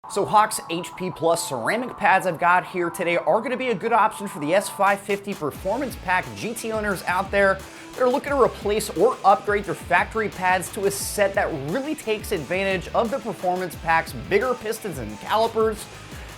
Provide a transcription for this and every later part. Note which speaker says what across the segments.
Speaker 1: So Hawk's HP Plus ceramic pads I've got here today are going to be a good option for the S550 Performance Pack GT owners out there that are looking to replace or upgrade their factory pads to a set that really takes advantage of the Performance Pack's bigger pistons and calipers,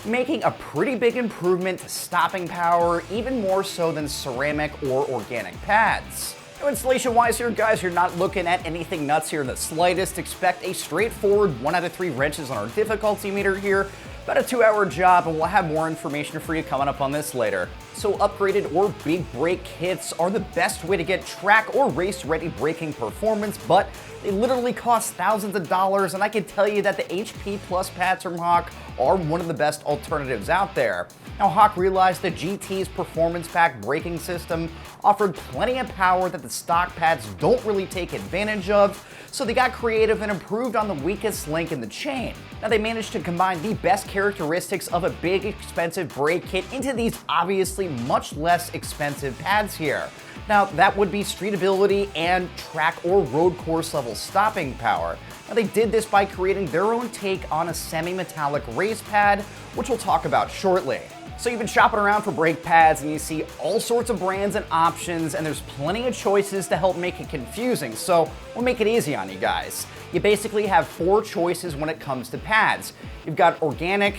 Speaker 1: making a pretty big improvement to stopping power, even more so than ceramic or organic pads. Now, installation-wise here, guys, you're not looking at anything nuts here in the slightest. Expect a straightforward 1 out of 3 wrenches on our difficulty meter here. About a 2-hour job, and we'll have more information for you coming up on this later. So upgraded or big brake kits are the best way to get track or race-ready braking performance, but they literally cost thousands of dollars, and I can tell you that the HP Plus pads from Hawk are one of the best alternatives out there. Now, Hawk realized the GT's Performance Pack braking system offered plenty of power that the stock pads don't really take advantage of, so they got creative and improved on the weakest link in the chain. Now, they managed to combine the best characteristics of a big, expensive brake kit into these obviously much less expensive pads here. Now, that would be streetability and track or road course level stopping power. Now, they did this by creating their own take on a semi-metallic race pad, which we'll talk about shortly. So you've been shopping around for brake pads and you see all sorts of brands and options, and there's plenty of choices to help make it confusing, so we'll make it easy on you guys. You basically have 4 choices when it comes to pads. You've got organic,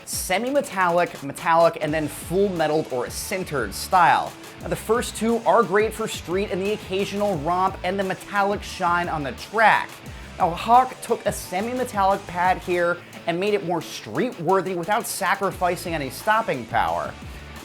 Speaker 1: semi-metallic, metallic, and then full metalled or a sintered style. Now, the first 2 are great for street and the occasional romp and the metallic shine on the track. Now, Hawk took a semi-metallic pad here and made it more street-worthy without sacrificing any stopping power.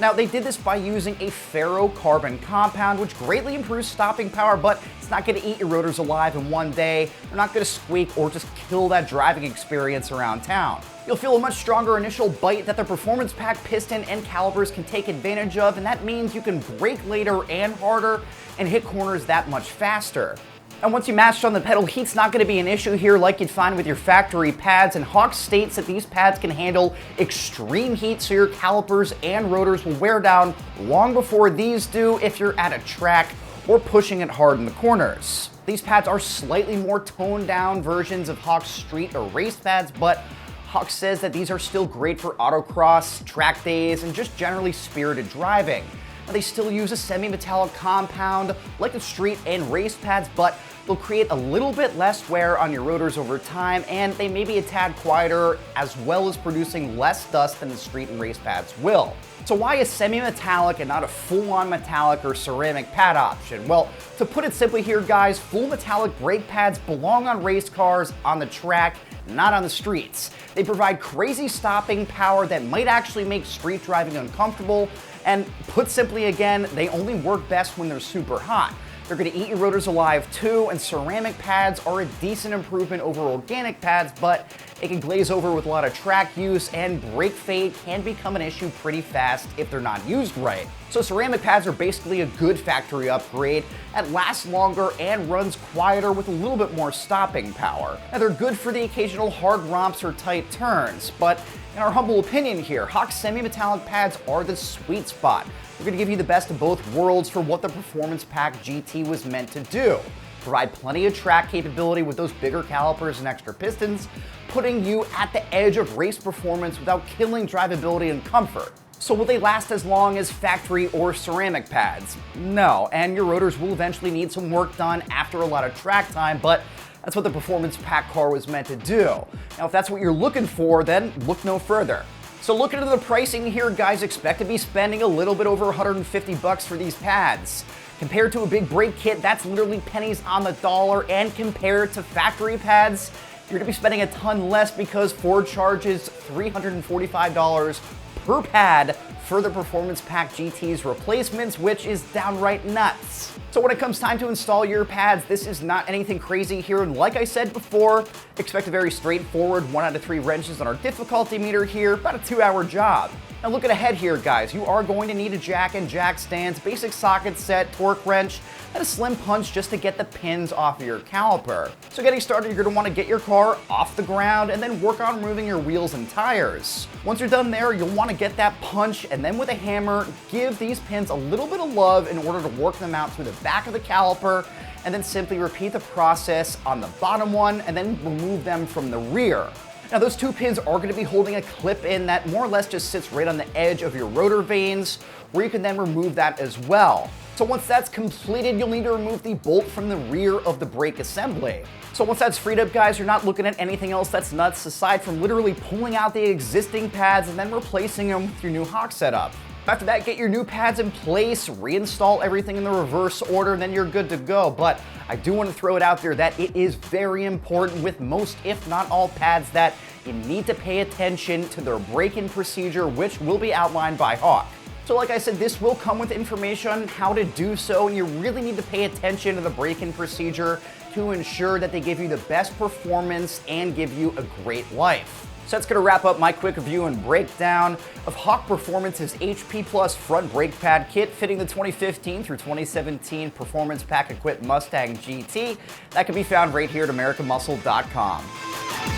Speaker 1: Now, they did this by using a Ferro-Carbon compound, which greatly improves stopping power, but it's not going to eat your rotors alive in one day. They're not going to squeak or just kill that driving experience around town. You'll feel a much stronger initial bite that the Performance Pack piston and calipers can take advantage of, and that means you can brake later and harder and hit corners that much faster. And once you master on the pedal, heat's not going to be an issue here like you'd find with your factory pads, and Hawk states that these pads can handle extreme heat, so your calipers and rotors will wear down long before these do if you're at a track or pushing it hard in the corners. These pads are slightly more toned down versions of Hawk's street or race pads, but Hawk says that these are still great for autocross, track days, and just generally spirited driving. Now, they still use a semi-metallic compound like the street and race pads, but they'll create a little bit less wear on your rotors over time, and they may be a tad quieter, as well as producing less dust than the street and race pads will. So why a semi-metallic and not a full-on metallic or ceramic pad option? Well, to put it simply here, guys, full metallic brake pads belong on race cars on the track, not on the streets. They provide crazy stopping power that might actually make street driving uncomfortable, and put simply again, they only work best when they're super hot. They're going to eat your rotors alive too, and ceramic pads are a decent improvement over organic pads, but it can glaze over with a lot of track use, and brake fade can become an issue pretty fast if they're not used right. So ceramic pads are basically a good factory upgrade that lasts longer and runs quieter with a little bit more stopping power. Now, they're good for the occasional hard romps or tight turns, but in our humble opinion here, Hawk's semi-metallic pads are the sweet spot. They're going to give you the best of both worlds for what the Performance Pack GT was meant to do. Provide plenty of track capability with those bigger calipers and extra pistons, putting you at the edge of race performance without killing drivability and comfort. So will they last as long as factory or ceramic pads? No, and your rotors will eventually need some work done after a lot of track time, but that's what the Performance Pack car was meant to do. Now, if that's what you're looking for, then look no further. So looking at the pricing here, guys, expect to be spending a little bit over 150 bucks for these pads. Compared to a big brake kit, that's literally pennies on the dollar, and compared to factory pads, you're gonna be spending a ton less because Ford charges $345 per pad for the Performance Pack GT's replacements, which is downright nuts. So when it comes time to install your pads, this is not anything crazy here, and like I said before, expect a very straightforward 1 out of 3 wrenches on our difficulty meter here, about a 2-hour job. Now looking ahead here, guys, you are going to need a jack and jack stands, basic socket set, torque wrench, and a slim punch just to get the pins off of your caliper. So getting started, you're going to want to get your car off the ground and then work on removing your wheels and tires. Once you're done there, you'll want to get that punch, and then with a hammer, give these pins a little bit of love in order to work them out through the back of the caliper, and then simply repeat the process on the bottom one and then remove them from the rear. Now those two pins are going to be holding a clip in that more or less just sits right on the edge of your rotor vanes, where you can then remove that as well. So once that's completed, you'll need to remove the bolt from the rear of the brake assembly. So once that's freed up, guys, you're not looking at anything else that's nuts aside from literally pulling out the existing pads and then replacing them with your new hock setup. After that, get your new pads in place, reinstall everything in the reverse order, and then you're good to go. But I do want to throw it out there that it is very important with most, if not all, pads that you need to pay attention to their break-in procedure, which will be outlined by Hawk. So like I said, this will come with information on how to do so, and you really need to pay attention to the break-in procedure to ensure that they give you the best performance and give you a great life. So that's going to wrap up my quick review and breakdown of Hawk Performance's HP Plus front brake pad kit fitting the 2015 through 2017 Performance Pack equipped Mustang GT. That can be found right here at AmericanMuscle.com.